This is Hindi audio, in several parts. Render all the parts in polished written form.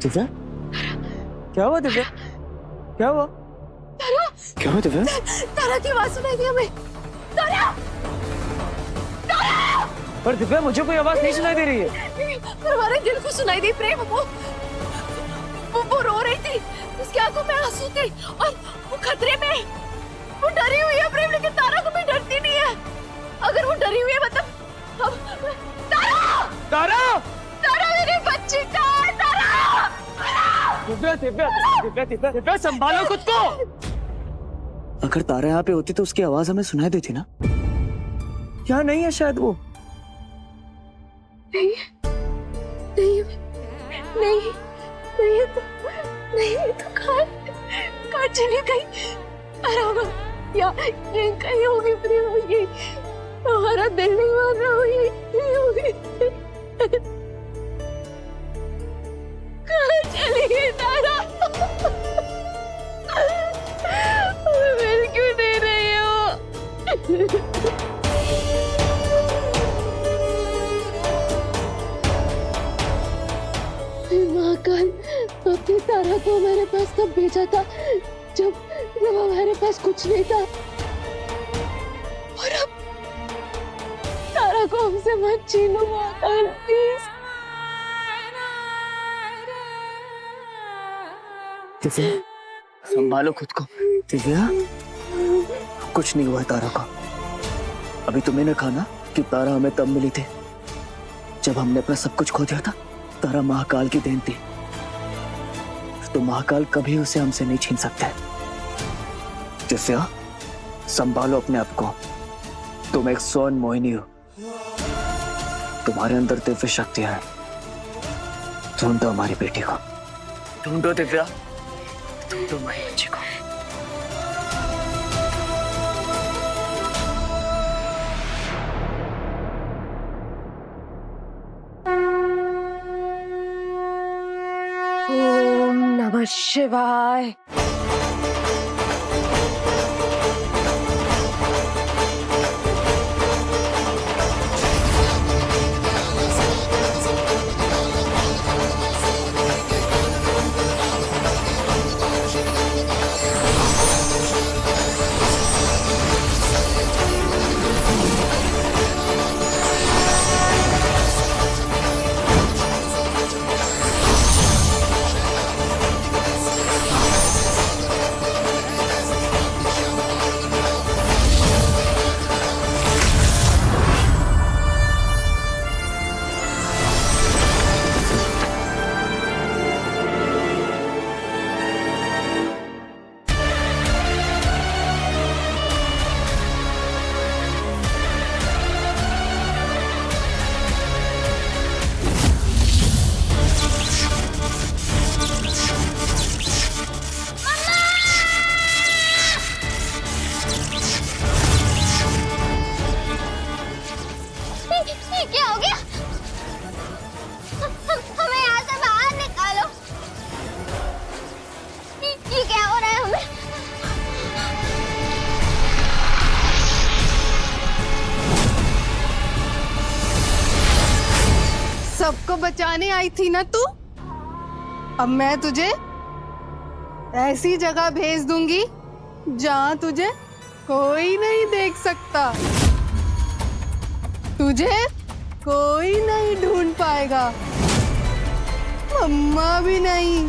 दिव्या, क्या हुआ दिव्या? क्या हुआ? तारा, क्या हुआ दिव्या? तारा की आवाज सुनाई दी हमें। तारा, तारा! पर दिव्या मुझे कोई आवाज नहीं सुनाई दे रही है। पर हमारे दिल को सुनाई दी प्रेम। वो रो रही थी, उसकी आंखों में आंसू थे और वो खतरे में, वो डरी हुई है प्रेम, लेकिन तारा को भी डरती नहीं है। अगर वो डरी हुई है मतलब हम तारा, तारा! तारा मेरी बच्ची का है, तारा! दिव्या दिव्या दिव्या दिव्या दिव्या संभालो खुद को। अगर तारा यहाँ पे होती तो उसकी आवाज हमें सुनाई देती ना। यहाँ नहीं है शायद वो। नहीं नहीं नहीं नहीं नहीं, तो कहाँ चली गई? आराम या ये कहीं होगी प्रेम, ये हमारा दिल नहीं मान रहा हो, ये होगी। कहाँ चली गई तारा? मिल क्यों नहीं रही हो? महाकाल, अपनी तारा को हमारे पास तब भेजा था जब हमारे पास कुछ नहीं था, और अब तारा को हमसे मत छीनो महाकाल, प्लीज। दिव्या संभालो खुद को। दिव्या कुछ नहीं हुआ तारा को। अभी तुमने ना कहा ना कि तारा हमें तब मिली थी जब हमने अपना सब कुछ खो दिया था। तारा महाकाल की देन थी, तो महाकाल कभी उसे हमसे नहीं छीन सकते। दिव्या संभालो अपने आप को। तुम एक स्वर्ण मोहिनी हो, तुम्हारे अंदर दिव्य शक्तियां हैं। ढूंढो हमारी बेटी को, ढूंढो दिव्या, ढूंढो हमारी बच्ची को। ओम नमः शिवाय। क्या हो गया? हमें यहाँ से बाहर निकालो। ये क्या हो रहा है हमें? सबको बचाने आई थी ना तू? अब मैं तुझे ऐसी जगह भेज दूंगी जहाँ तुझे कोई नहीं देख सकता, तुझे कोई नहीं ढूंढ पाएगा, मम्मा भी नहीं।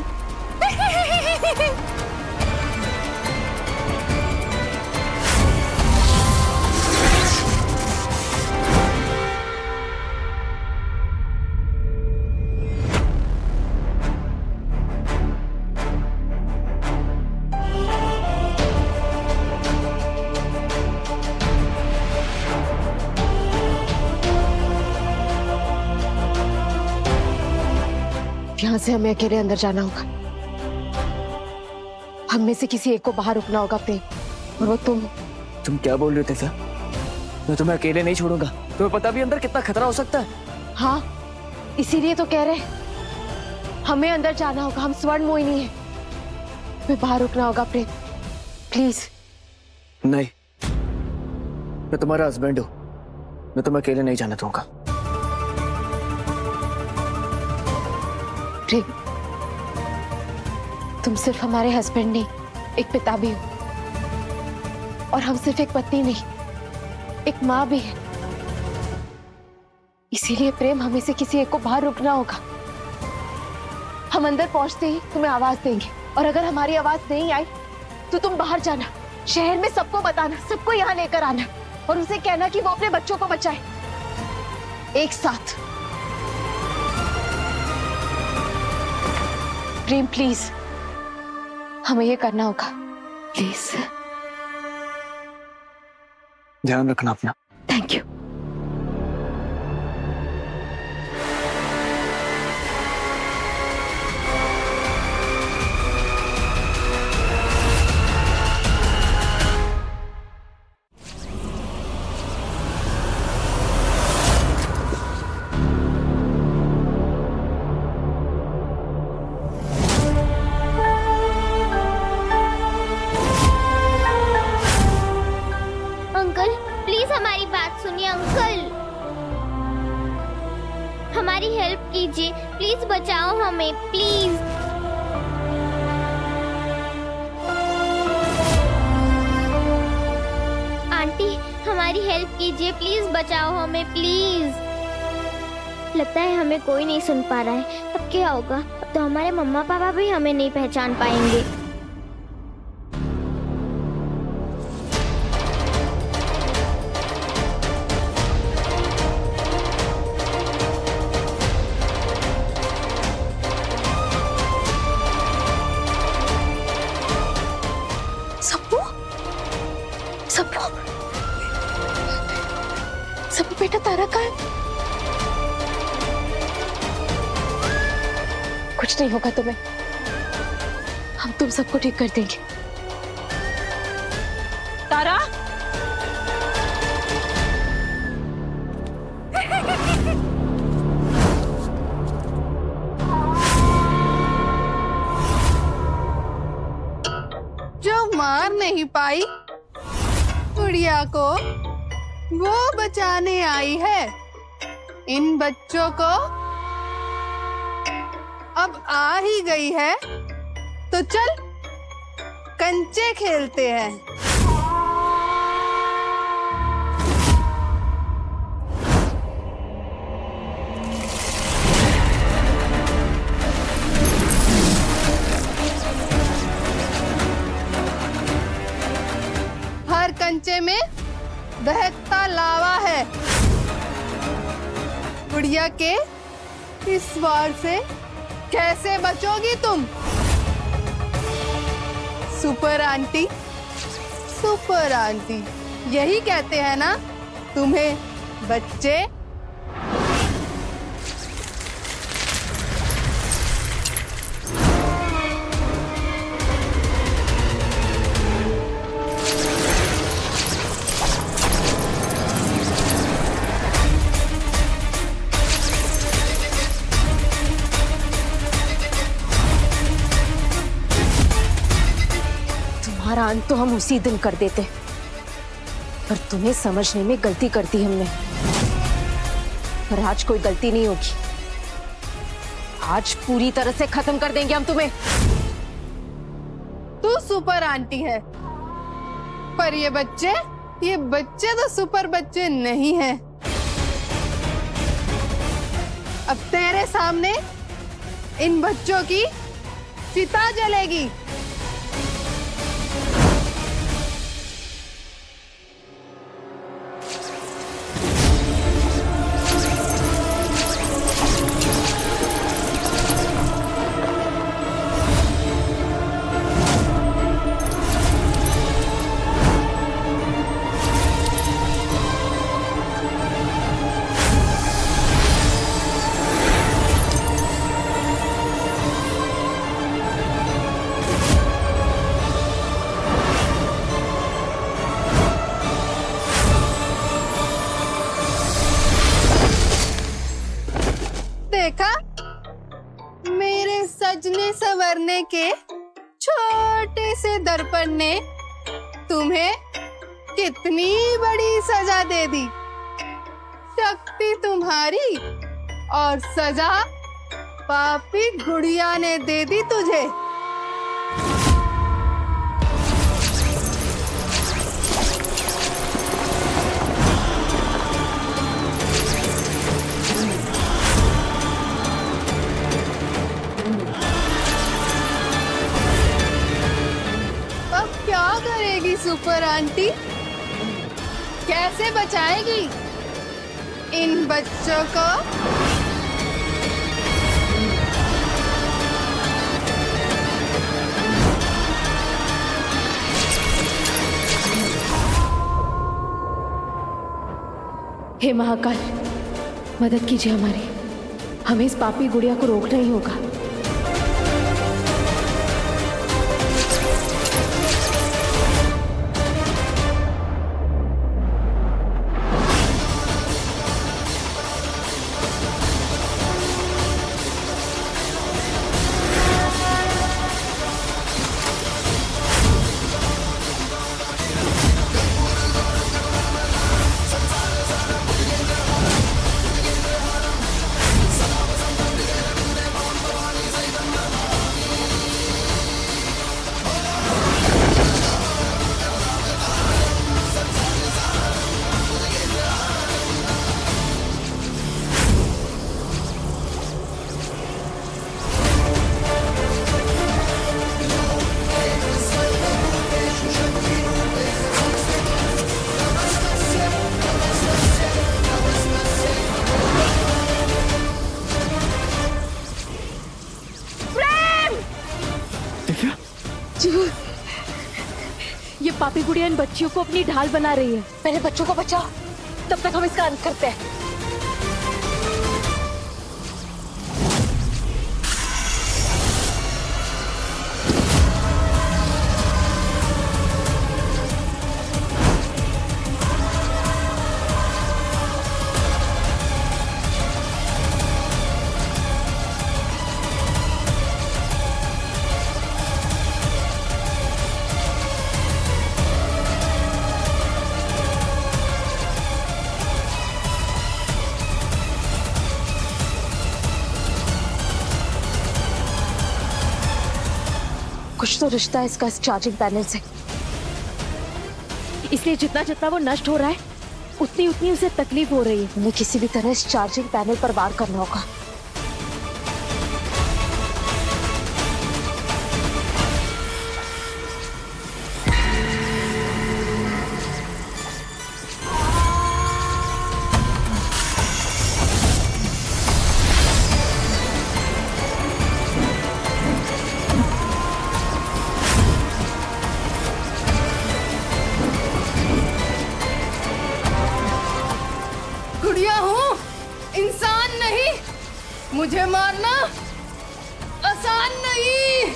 यहाँ से हमें अकेले अंदर जाना होगा। हम में से किसी एक को बाहर रुकना होगा प्रेम, और वो तुम क्या बोल रहे थे सर? मैं तुम्हें अकेले नहीं छोड़ूंगा। तुम्हें पता भी अंदर कितना खतरा हो सकता है। हाँ, इसीलिए तो कह रहे हमें अंदर जाना होगा। हम स्वर्ण मोहिनी हैं, हमें बाहर रुकना होगा प्रेम, प्लीज। नहीं, मैं तुम्हारा हस्बैंड हूं, मैं तुम्हें अकेले नहीं जाने दूंगा। प्रेम, तुम सिर्फ हमारे हस्बैंड नहीं, एक पिता भी हो। और हम सिर्फ एक पत्नी नहीं, एक माँ भी है। इसीलिए प्रेम, हमें से किसी एक को बाहर रुकना होगा। हम अंदर पहुंचते ही तुम्हें आवाज देंगे, और अगर हमारी आवाज नहीं आई तो तुम बाहर जाना, शहर में सबको बताना, सबको यहाँ लेकर आना और उसे कहना कि वो अपने बच्चों को बचाए, एक साथ। प्रेम प्लीज, हमें ये करना होगा, प्लीज। ध्यान रखना अपना। Thank you. अंकल प्लीज हमारी बात सुनिए। अंकल हमारी हेल्प कीजिए, प्लीज बचाओ हमें, प्लीज। आंटी हमारी हेल्प कीजिए, प्लीज बचाओ हमें, प्लीज। लगता है हमें कोई नहीं सुन पा रहा है। अब क्या होगा? अब तो हमारे मम्मा पापा भी हमें नहीं पहचान पाएंगे। सप्पू, सप्पू, सप्पू बेटा, तारा कहाँ है? कुछ नहीं होगा तुम्हें, हम तुम सबको ठीक कर देंगे। तारा, जो मार नहीं पाई गुड़िया को, वो बचाने आई है। इन बच्चों को अब आ ही गई है तो चल कंचे खेलते हैं। हर कंचे में बहता लावा है। गुड़िया के इस वार से कैसे बचोगी तुम? सुपर आंटी, सुपर आंटी, यही कहते हैं ना तुम्हें बच्चे। तुम्हारा अंत तो हम उसी दिन कर देते, पर तुम्हें समझने में गलती कर दी हमने। पर आज कोई गलती नहीं होगी, आज पूरी तरह से खत्म कर देंगे हम तुम्हें। तू सुपर आंटी है, पर ये बच्चे तो सुपर बच्चे नहीं हैं। अब तेरे सामने इन बच्चों की चिता जलेगी। देखा, मेरे सजने संवरने के छोटे से दर्पण ने तुम्हें कितनी बड़ी सजा दे दी। शक्ति तुम्हारी और सजा पापी गुड़िया ने दे दी तुझे। सुपर आंटी कैसे बचाएगी इन बच्चों को? हे महाकाल, मदद कीजिए हमारी। हमें इस पापी गुड़िया को रोकना ही होगा। ये पापी गुड़िया इन बच्चियों को अपनी ढाल बना रही है। पहले बच्चों को बचाओ, तब तक हम इसका अंत करते हैं। कुछ तो रिश्ता है इसका इस चार्जिंग पैनल से, इसलिए जितना जितना वो नष्ट हो रहा है उतनी उतनी उसे तकलीफ हो रही है। हमें किसी भी तरह इस चार्जिंग पैनल पर वार करना होगा। गुड़िया हूँ, इंसान नहीं। मुझे मारना आसान नहीं।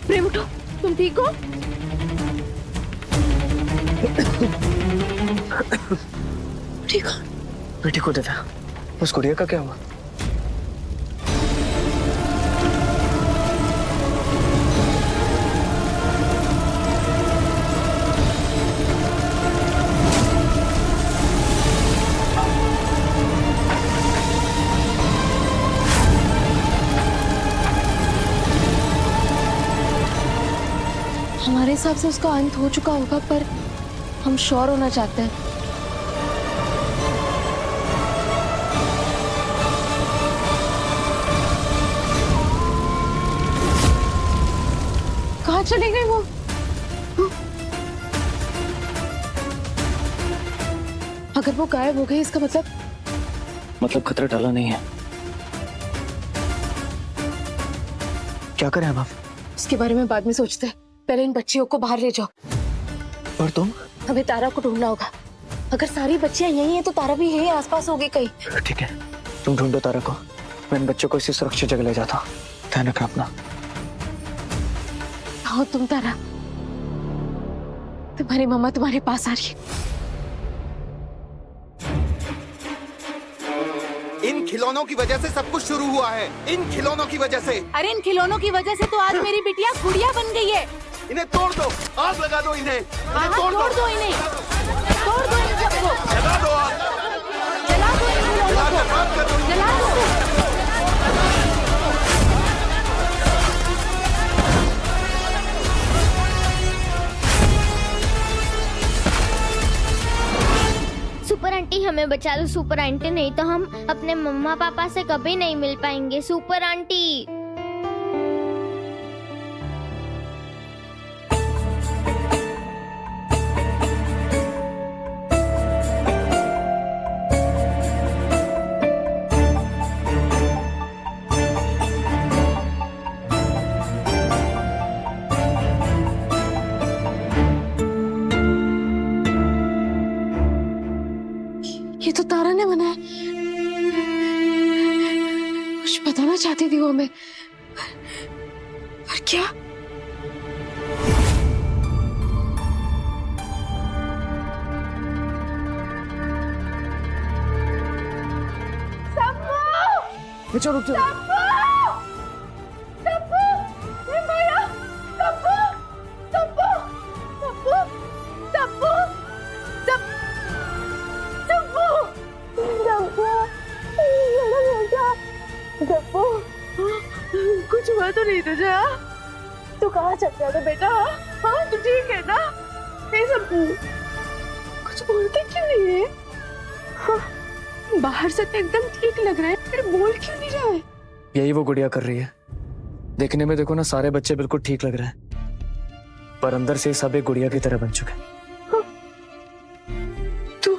प्रेम उठो, तुम ठीक हो? ठीक हो? मैं ठीक हूँ दिव्या। उस गुड़िया का क्या हुआ? हमारे हिसाब से उसका अंत हो चुका होगा, पर हम श्योर होना चाहते हैं। कहाँ चले गए वो? अगर वो गायब हो गए इसका मतलब खतरा टला नहीं है। क्या करें अब हम? उसके बारे में बाद में सोचते हैं। पहले इन बच्चियों को बाहर ले जाओ। और तुम? हमें तारा को ढूंढना होगा। अगर सारी बच्चियां यही हैं तो तारा भी यही आसपास होगी कहीं। ठीक है, तुम ढूंढो तारा को, मैं इन बच्चों को इसी सुरक्षित जगह ले जाता हूँ। ध्यान रखना अपना। आओ तुम तारा, तुम्हारी मम्मा तुम्हारे पास आ रही है। खिलौनों की वजह से सब कुछ शुरू हुआ है, इन खिलौनों की वजह से। अरे इन खिलौनों की वजह से तो आज मेरी बिटिया गुड़िया बन गई है। इन्हें तोड़ दो, आग लगा दो इन्हें, तोड़ दो इन्हें, तोड़ दो इन सबको, जला दो आग, जला दो इन खिलौनों जला को, कर राख कर दो इन्हें। जला दो। सुपर आंटी हमें बचा लो सुपर आंटी, नहीं तो हम अपने मम्मा पापा से कभी नहीं मिल पाएंगे। सुपर आंटी ये तो तारा ने बनाया। कुछ बताना चाहती थी वो हमें, पर क्या? चलो चलो कुछ हुआ तो नहीं तुझे? तू कहाँ चल रहा था बेटा? हाँ तू ठीक है ना? ये सब कुछ बोलते क्यों नहीं है? हाँ, बाहर से तो एकदम ठीक लग रहा है, फिर बोल क्यों नहीं रहा है? यही वो गुड़िया कर रही है। देखने में देखो ना, सारे बच्चे बिल्कुल ठीक लग रहे हैं, पर अंदर से सब एक गुड़िया की तरह बन चुके हैं। तू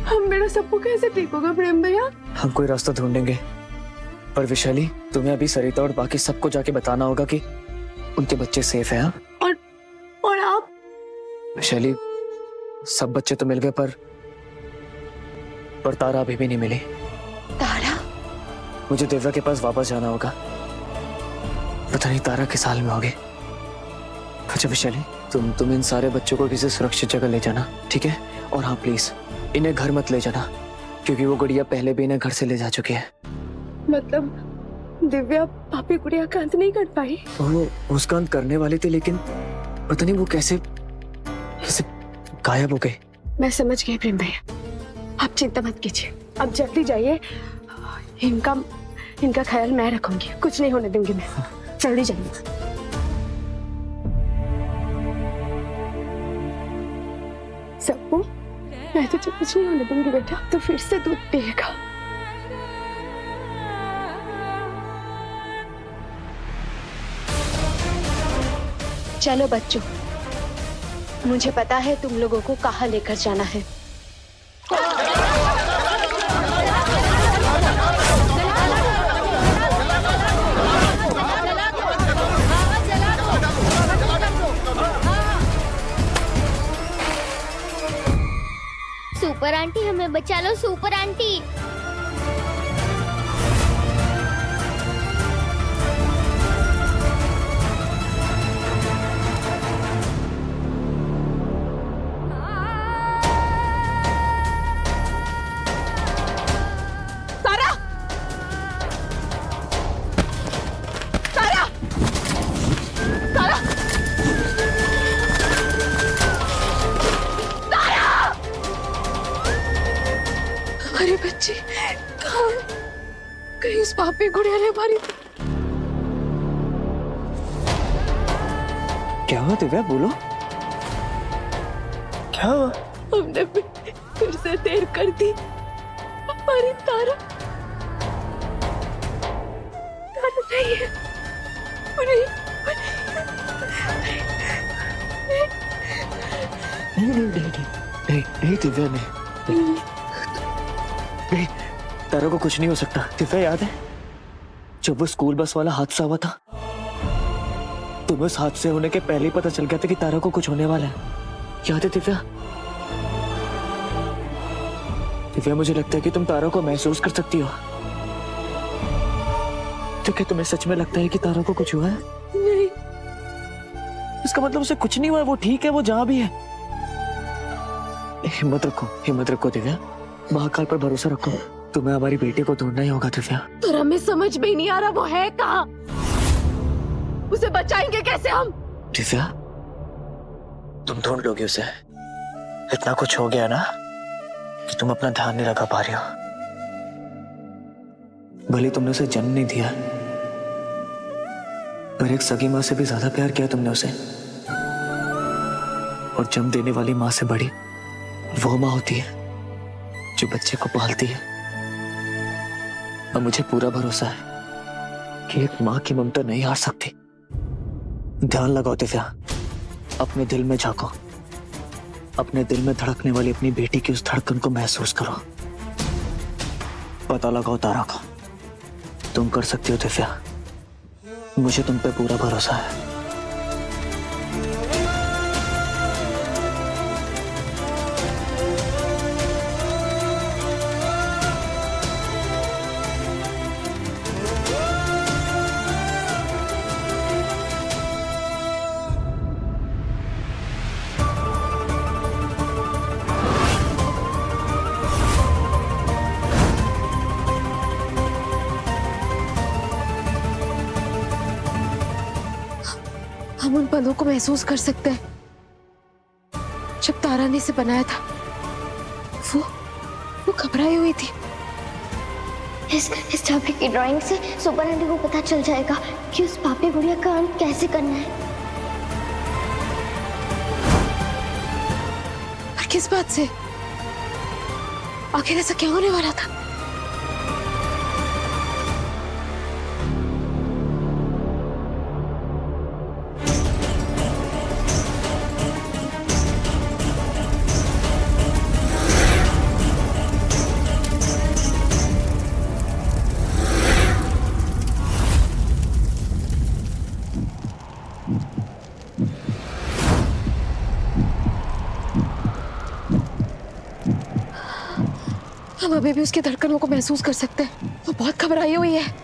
हम मेरा सबको कैसे ठीक होगा प्रेम भैया? हम कोई रास्ता ढूंढेंगे, पर विशाली तुम्हें अभी सरिता और बाकी सबको जाके बताना होगा कि उनके बच्चे सेफ हैं। हाँ? और आप? विशाली सब बच्चे तो मिल गए, पर तारा अभी भी नहीं मिली। तारा? मुझे दिव्या के पास वापस जाना होगा, पता नहीं तारा किस हाल में होगी। अच्छा विशाली, तुम इन सारे बच्चों को किसी सुरक्षित जगह ले जाना, ठीक है? और हाँ प्लीज इन्हें घर मत ले जाना, क्योंकि वो गुड़िया पहले भी इन्हें घर से ले जा चुकी है। मतलब दिव्या पापी गुड़िया का अंत नहीं कर पाई? वो उसका अंत करने वाली थी, लेकिन पता नहीं वो कैसे गायब हो गई। मैं समझ गई प्रेम भैया, आप चिंता मत कीजिए, अब जल्दी जाइए। इनका ख्याल मैं रखूंगी, कुछ नहीं होने दूंगी मैं। जल्दी जाइए। सबको मैं तुझे कुछ नहीं होने दूंगी बेटा, तो फिर से दूध पिएगा। चलो बच्चों, मुझे पता है तुम लोगों को कहाँ लेकर जाना है। सुपर आंटी हमें बचा लो सुपर आंटी। अरे बच्ची कहाँ? कहीं उस पापी गुड़िया ने मारी? क्या हुआ दिव्या, बोलो क्या हुआ? हमने फिर से देर कर दी। हमारी तारा नहीं है। नहीं दिव्या नहीं, तारा को कुछ नहीं हो सकता। दिव्या याद है जब वो स्कूल बस वाला हादसा हुआ था, तुम्हें उस हादसे होने के पहले ही पता चल गया था कि तारा को कुछ होने वाला है, याद है दिव्या? दिव्या मुझे लगता है कि तुम तारा को महसूस कर सकती हो। तो क्या तुम्हें सच में लगता है कि तारा को कुछ हुआ है? नहीं। इसका मतलब उसे कुछ नहीं हुआ है, वो ठीक है, वो जहां भी है। हिम्मत रखो दिव्या, महाकाल पर भरोसा रखो। तुम्हें हमारी बेटी को ढूंढना ही होगा दिव्या। पर हमें समझ में ही नहीं आ रहा वो है कहाँ। उसे बचाएंगे कैसे हम? दिव्या, तुम ढूंढ लोगे उसे। इतना कुछ हो गया ना कि तुम अपना ध्यान नहीं लगा पा रही हो। भले तुमने उसे जन्म नहीं दिया, पर एक सगी माँ से भी ज्यादा प्यार किया तुमने उसे। और जन्म देने वाली माँ से बड़ी वो माँ होती है जो बच्चे को पालती है। और मुझे पूरा भरोसा है कि एक माँ की ममता नहीं हार सकती। ध्यान लगाओ दिव्या, अपने दिल में झांको, अपने दिल में धड़कने वाली अपनी बेटी की उस धड़कन को महसूस करो। पता लगाओ तारा का। तुम कर सकती हो दिव्या, मुझे तुम पे पूरा भरोसा है। हम उन पलों को महसूस कर सकते हैं जब तारा ने इसे बनाया था। वो घबराई हुई थी। इस चाबी की ड्राइंग से सुपर आंटी को पता चल जाएगा कि उस पापी गुड़िया का अंत कैसे करना है। पर किस बात से? आखिर ऐसा क्या होने वाला था? हम अभी भी उसकी धड़कनों को महसूस कर सकते हैं। वो बहुत घबराई हुई है।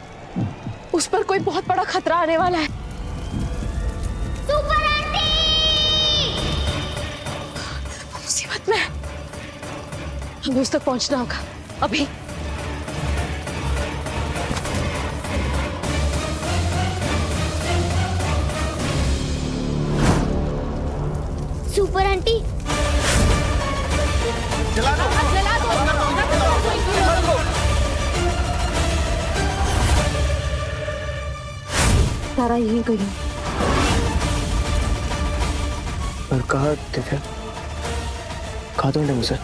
उस पर कोई बहुत बड़ा खतरा आने वाला है। Super aunty! मुसीबत में हमें उस तक पहुंचना होगा अभी। सुपर आंटी, चला दो। तारा यहीं गई है। पर कहा दिव्या, कहा तुमने मुझे?